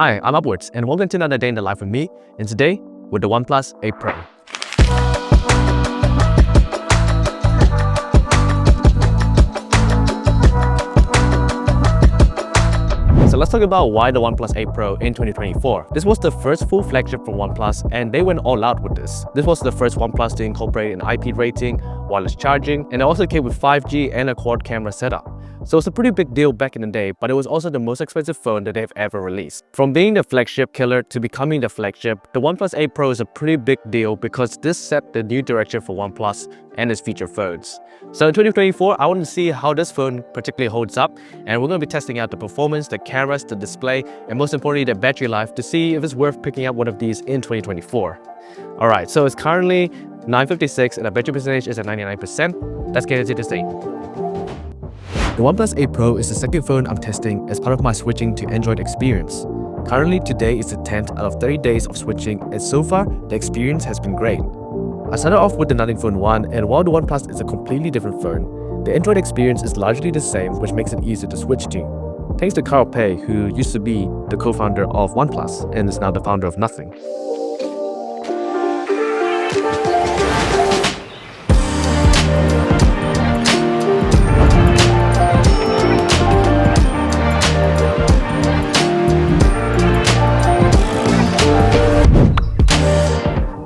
Hi, I'm Upwards, and welcome to another day in the life with me, and today with the OnePlus 8 Pro. So let's talk about why the OnePlus 8 Pro in 2024. This was the first full flagship from OnePlus, and they went all out with this. This was the first OnePlus to incorporate an IP rating, wireless charging, and it also came with 5G and a quad camera setup. So it's a pretty big deal back in the day, but it was also the most expensive phone that they've ever released. From being the flagship killer to becoming the flagship, the OnePlus 8 Pro is a pretty big deal because this set the new direction for OnePlus and its feature phones. So in 2024, I want to see how this phone particularly holds up, and we're going to be testing out the performance, the cameras, the display, and most importantly, the battery life to see if it's worth picking up one of these in 2024. Alright, so it's currently 9:56 and the battery percentage is at 99%. Let's get into this thing. The OnePlus 8 Pro is the second phone I'm testing as part of my switching to Android experience. Currently, today is the 10th out of 30 days of switching, and so far, the experience has been great. I started off with the Nothing Phone 1, and while the OnePlus is a completely different phone, the Android experience is largely the same, which makes it easier to switch to. Thanks to Carl Pei, who used to be the co-founder of OnePlus and is now the founder of Nothing.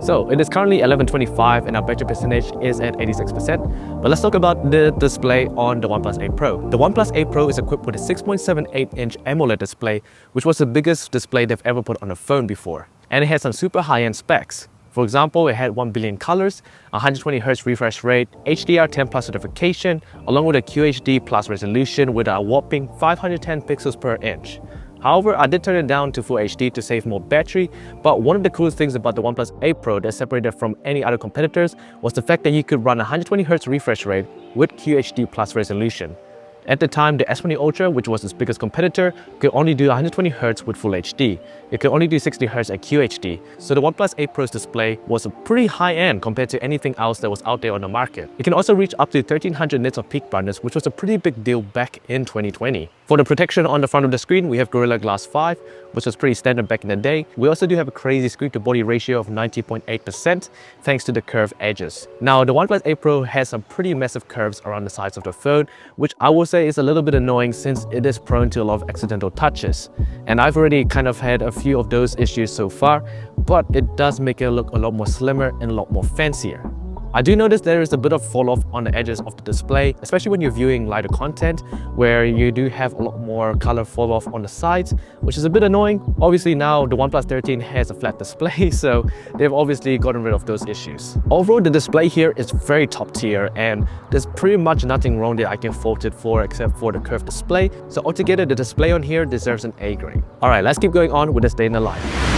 So it is currently 11:25 and our battery percentage is at 86%. But let's talk about the display on the OnePlus 8 Pro. The OnePlus 8 Pro is equipped with a 6.78-inch AMOLED display, which was the biggest display they've ever put on a phone before. And it had some super high-end specs. For example, it had 1 billion colors, 120Hz refresh rate, HDR10+ certification, along with a QHD+ resolution with a whopping 510 pixels per inch. However, I did turn it down to Full HD to save more battery, but one of the coolest things about the OnePlus 8 Pro that separated it from any other competitors was the fact that you could run 120Hz refresh rate with QHD+ resolution. At the time, the S20 Ultra, which was its biggest competitor, could only do 120Hz with Full HD. It could only do 60Hz at QHD. So the OnePlus 8 Pro's display was a pretty high-end compared to anything else that was out there on the market. It can also reach up to 1300 nits of peak brightness, which was a pretty big deal back in 2020. For the protection on the front of the screen, we have Gorilla Glass 5, which was pretty standard back in the day. We also do have a crazy screen-to-body ratio of 90.8% thanks to the curved edges. Now, the OnePlus 8 Pro has some pretty massive curves around the sides of the phone, which I will say is a little bit annoying since it is prone to a lot of accidental touches. And I've already kind of had a few of those issues so far, but it does make it look a lot more slimmer and a lot more fancier. I do notice there is a bit of fall off on the edges of the display, especially when you're viewing lighter content, where you do have a lot more color fall off on the sides, which is a bit annoying. Obviously now the OnePlus 13 has a flat display, so they've obviously gotten rid of those issues. Overall, the display here is very top tier, and there's pretty much nothing wrong that I can fault it for except for the curved display. So altogether, the display on here deserves an A grade. Alright, let's keep going on with this day in the life.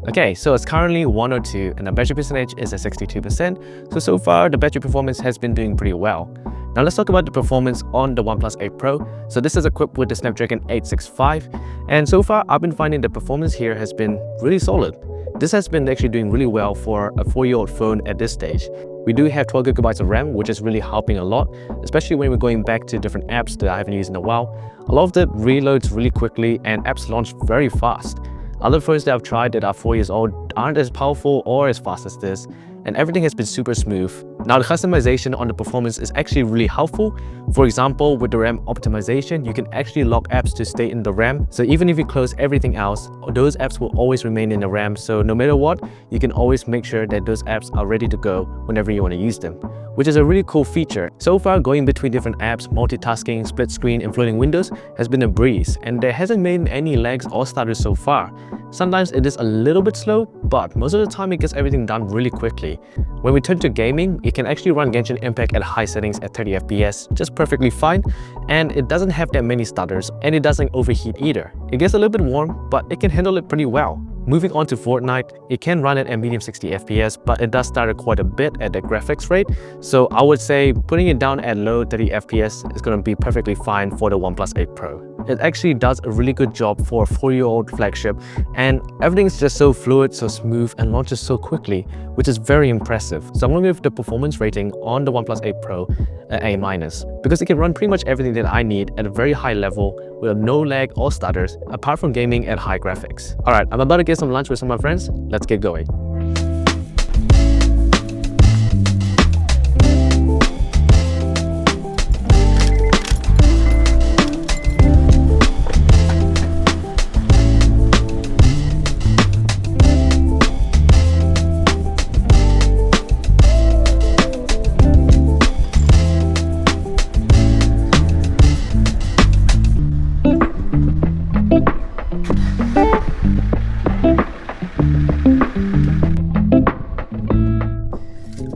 Okay, so it's currently 1:02 and the battery percentage is at 62%. So far, the battery performance has been doing pretty well. Now let's talk about the performance on the OnePlus 8 Pro. So this is equipped with the Snapdragon 865, and so far I've been finding the performance here has been really solid. This has been actually doing really well for a 4-year-old phone at this stage. We do have 12GB of RAM, which is really helping a lot, especially when we're going back to different apps that I haven't used in a while. A lot of it reloads really quickly and apps launch very fast. Other phones that I've tried that are 4 years old aren't as powerful or as fast as this, and everything has been super smooth. Now the customization on the performance is actually really helpful. For example, with the RAM optimization, you can actually lock apps to stay in the RAM. So even if you close everything else, those apps will always remain in the RAM. So no matter what, you can always make sure that those apps are ready to go whenever you want to use them, which is a really cool feature. So far, going between different apps, multitasking, split screen, and floating windows has been a breeze, and there hasn't been any lags or stutters so far. Sometimes it is a little bit slow, but most of the time it gets everything done really quickly. When we turn to gaming, it can actually run Genshin Impact at high settings at 30 FPS just perfectly fine, and it doesn't have that many stutters, and it doesn't overheat either. It gets a little bit warm, but it can handle it pretty well. Moving on to Fortnite, it can run at a medium 60 FPS, but it does stutter quite a bit at the graphics rate. So I would say putting it down at low 30 FPS is going to be perfectly fine for the OnePlus 8 Pro. It actually does a really good job for a 4-year-old flagship, and everything's just so fluid, so smooth, and launches so quickly, which is very impressive. So I'm going to give the performance rating on the OnePlus 8 Pro an A-, because it can run pretty much everything that I need at a very high level with no lag or stutters, apart from gaming at high graphics. Alright, I'm about to get some lunch with some of my friends. Let's get going.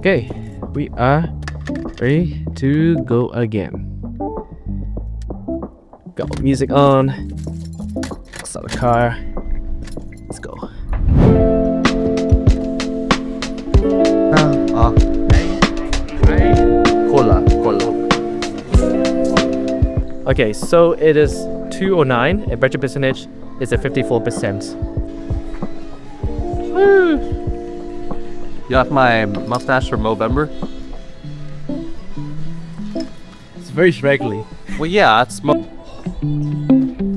Okay, we are ready to go again. Got music on. Start the car. Let's go. Cola. Okay, so it is 2:09 and battery percentage is at 54%. You have my mustache from Movember? It's very straggly. Well, yeah, it's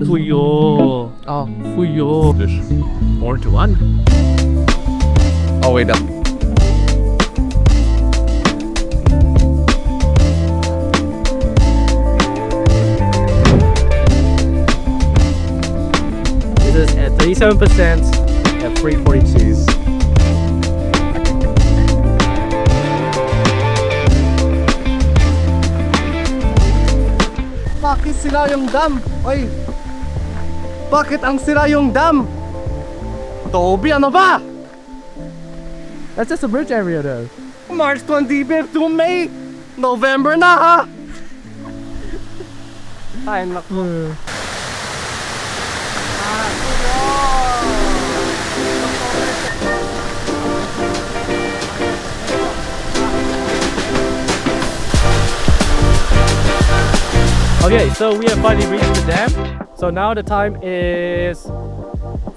Fuyo. Oh, fuyo. 4-1. Oh, wait, no. This is at 37% at 342. Bakit sira yung dam? Oy! Bakit ang sira yung dam? Toby, ano ba? That's just a bridge area though. March 25 to May! November na ha! Ay, naku. Okay, so we have finally reached the dam. So now the time is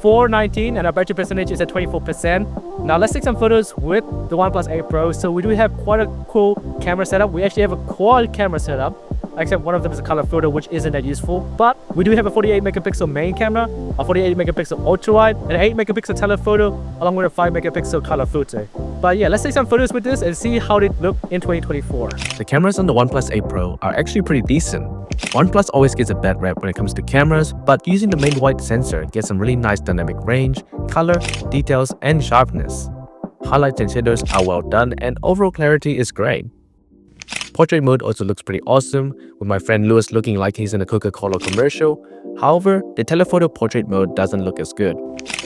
4:19 and our battery percentage is at 24%. Now let's take some photos with the OnePlus 8 Pro. So we do have quite a cool camera setup. We actually have a quad camera setup, except one of them is a color filter, which isn't that useful. But we do have a 48 megapixel main camera, a 48 megapixel ultra wide, and an 8 megapixel telephoto, along with a 5 megapixel color filter. But yeah, let's take some photos with this and see how they look in 2024. The cameras on the OnePlus 8 Pro are actually pretty decent. OnePlus always gets a bad rep when it comes to cameras, but using the main wide sensor gets some really nice dynamic range, color, details, and sharpness. Highlights and shadows are well done, and overall clarity is great. Portrait mode also looks pretty awesome, with my friend Lewis looking like he's in a Coca-Cola commercial. However, the telephoto portrait mode doesn't look as good.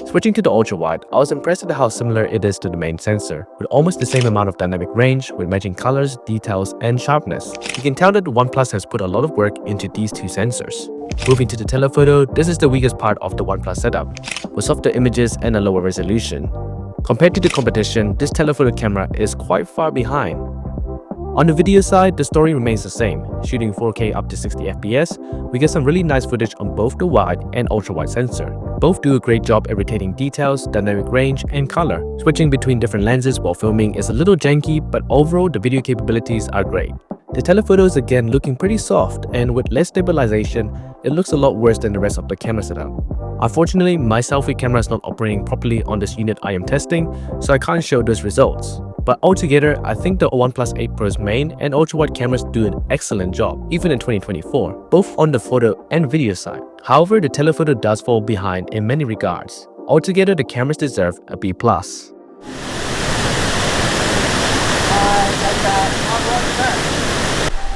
Switching to the ultra-wide, I was impressed at how similar it is to the main sensor, with almost the same amount of dynamic range, with matching colors, details, and sharpness. You can tell that OnePlus has put a lot of work into these two sensors. Moving to the telephoto, this is the weakest part of the OnePlus setup, with softer images and a lower resolution. Compared to the competition, this telephoto camera is quite far behind. On the video side, the story remains the same. Shooting 4K up to 60 FPS, we get some really nice footage on both the wide and ultra-wide sensor. Both do a great job at retaining details, dynamic range, and color. Switching between different lenses while filming is a little janky, but overall the video capabilities are great. The telephoto is again looking pretty soft, and with less stabilization, it looks a lot worse than the rest of the camera setup. Unfortunately, my selfie camera is not operating properly on this unit I am testing, so I can't show those results. But altogether, I think the OnePlus 8 Pro's main and ultra-wide cameras do an excellent job, even in 2024, both on the photo and video side. However, the telephoto does fall behind in many regards. Altogether, the cameras deserve a B+.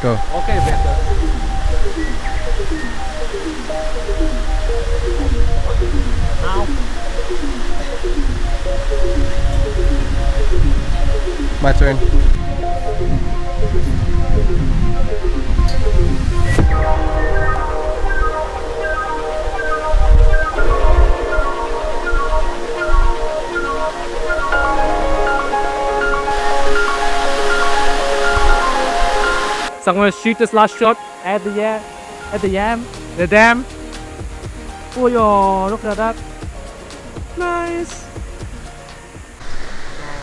Go. Okay, better. My turn. So I'm gonna shoot this last shot at the dam. Oh yo, look at that. Nice.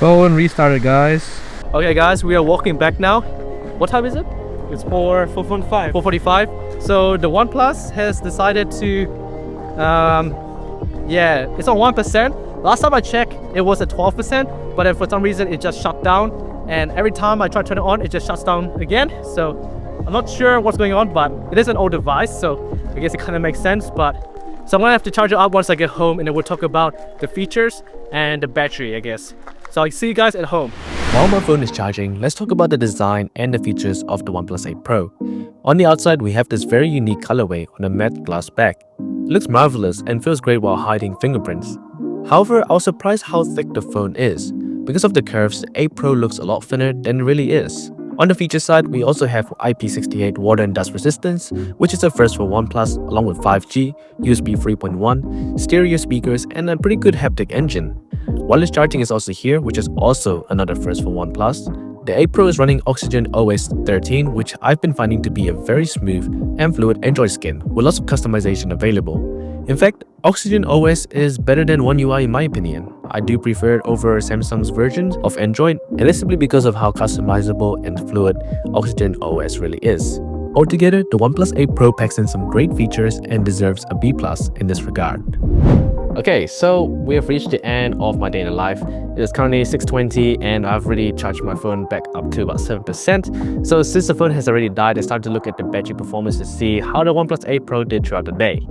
Phone restarted, guys. Okay guys, we are walking back now. What time is it? It's 4:45. 4:45. So the OnePlus has decided to yeah, it's on 1%. Last time I checked, it was at 12%, but then for some reason it just shut down. And every time I try to turn it on, it just shuts down again. So I'm not sure what's going on, but it is an old device, so I guess it kind of makes sense. But so I'm gonna have to charge it up once I get home, and then we'll talk about the features and the battery, I guess. So I'll see you guys at home. While my phone is charging, let's talk about the design and the features of the OnePlus 8 Pro. On the outside, we have this very unique colorway on a matte glass back. It looks marvelous and feels great while hiding fingerprints. However, I was surprised how thick the phone is. Because of the curves, the 8 Pro looks a lot thinner than it really is. On the feature side, we also have IP68 water and dust resistance, which is a first for OnePlus, along with 5G, USB 3.1, stereo speakers, and a pretty good haptic engine. Wireless charging is also here, which is also another first for OnePlus. The 8 Pro is running Oxygen OS 13, which I've been finding to be a very smooth and fluid Android skin, with lots of customization available. In fact, Oxygen OS is better than One UI in my opinion. I do prefer it over Samsung's versions of Android, and it's simply because of how customizable and fluid Oxygen OS really is. Altogether, the OnePlus 8 Pro packs in some great features and deserves a B+ in this regard. Okay, so we have reached the end of my day in the life. It is currently 6:20 and I've already charged my phone back up to about 7%. So since the phone has already died, I started to look at the battery performance to see how the OnePlus 8 Pro did throughout the day.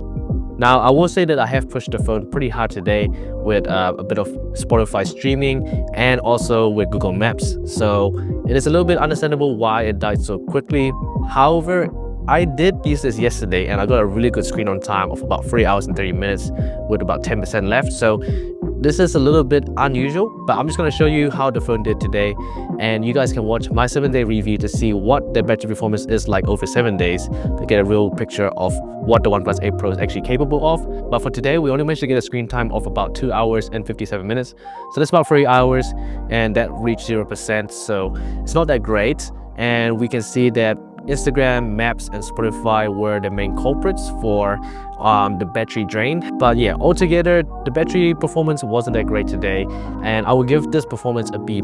Now, I will say that I have pushed the phone pretty hard today with a bit of Spotify streaming and also with Google Maps. So it is a little bit understandable why it died so quickly. However, I did use this yesterday and I got a really good screen on time of about 3 hours and 30 minutes with about 10% left. So this is a little bit unusual, but I'm just going to show you how the phone did today, and you guys can watch my 7-day review to see what the battery performance is like over 7 days to get a real picture of what the OnePlus 8 Pro is actually capable of. But for today, we only managed to get a screen time of about 2 hours and 57 minutes. So that's about 3 hours, and that reached 0%. So it's not that great. And we can see that Instagram, Maps, and Spotify were the main culprits for the battery drain. But yeah, altogether, the battery performance wasn't that great today, and I will give this performance a B-.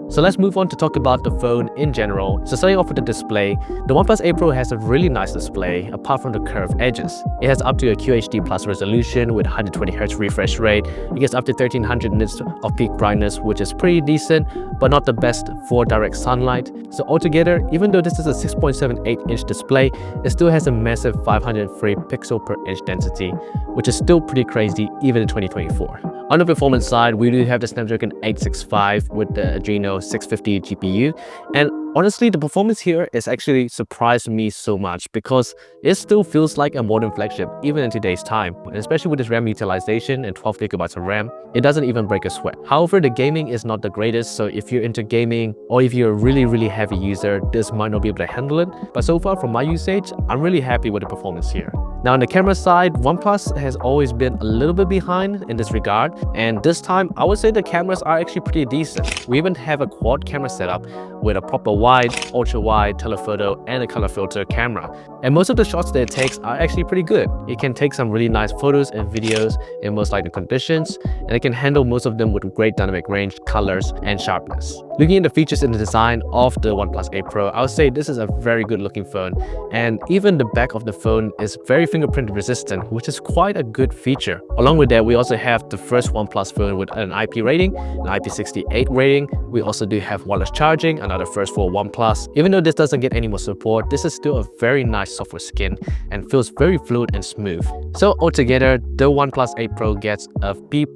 So let's move on to talk about the phone in general. So starting off with the display, the OnePlus 8 Pro has a really nice display apart from the curved edges. It has up to a QHD+ resolution with 120Hz refresh rate. It gets up to 1300 nits of peak brightness, which is pretty decent, but not the best for direct sunlight. So altogether, even though this is a 6.78-inch display, it still has a massive 503 pixel per inch density, which is still pretty crazy even in 2024. On the performance side, we do have the Snapdragon 865 with the Adreno 650 GPU, and honestly, the performance here is actually surprised me so much because it still feels like a modern flagship even in today's time, and especially with its RAM utilization and 12GB of RAM, it doesn't even break a sweat. However, the gaming is not the greatest, so if you're into gaming or if you're a really heavy user, this might not be able to handle it. But so far from my usage, I'm really happy with the performance here. Now on the camera side, OnePlus has always been a little bit behind in this regard, and this time I would say the cameras are actually pretty decent. We even have a quad camera setup with a proper wide, ultra wide, telephoto, and a color filter camera. And most of the shots that it takes are actually pretty good. It can take some really nice photos and videos in most likely conditions, and it can handle most of them with great dynamic range, colors, and sharpness. Looking at the features and the design of the OnePlus 8 Pro, I would say this is a very good looking phone, and even the back of the phone is very fingerprint resistant, which is quite a good feature. Along with that, we also have the first OnePlus phone with an IP rating, an IP68 rating. We also do have wireless charging, another first for OnePlus. Even though this doesn't get any more support, this is still a very nice software skin and feels very fluid and smooth. So altogether, the OnePlus 8 Pro gets a B+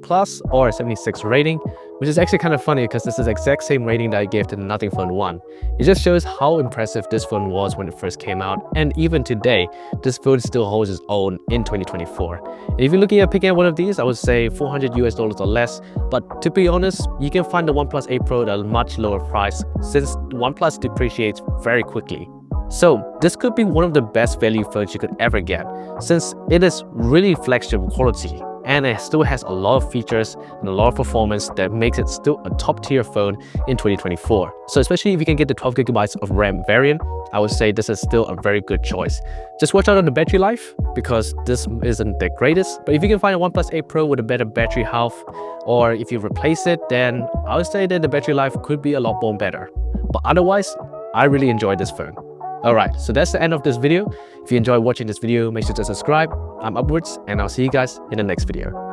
or a 76 rating, which is actually kind of funny because this is the exact same rating that I gave to the Nothing Phone 1. It just shows how impressive this phone was when it first came out, and even today, this phone still holds its own in 2024. And if you're looking at picking up one of these, I would say $400 or less, but to be honest, you can find the OnePlus 8 Pro at a much lower price since OnePlus depreciates very quickly. So this could be one of the best value phones you could ever get, since it is really flagship quality and it still has a lot of features and a lot of performance that makes it still a top tier phone in 2024. So especially if you can get the 12GB of RAM variant, I would say this is still a very good choice. Just watch out on the battery life because this isn't the greatest, but if you can find a OnePlus 8 Pro with a better battery health, or if you replace it, then I would say that the battery life could be a lot more better. But otherwise, I really enjoyed this phone. Alright, so that's the end of this video. If you enjoyed watching this video, make sure to subscribe. I'm Upwards, and I'll see you guys in the next video.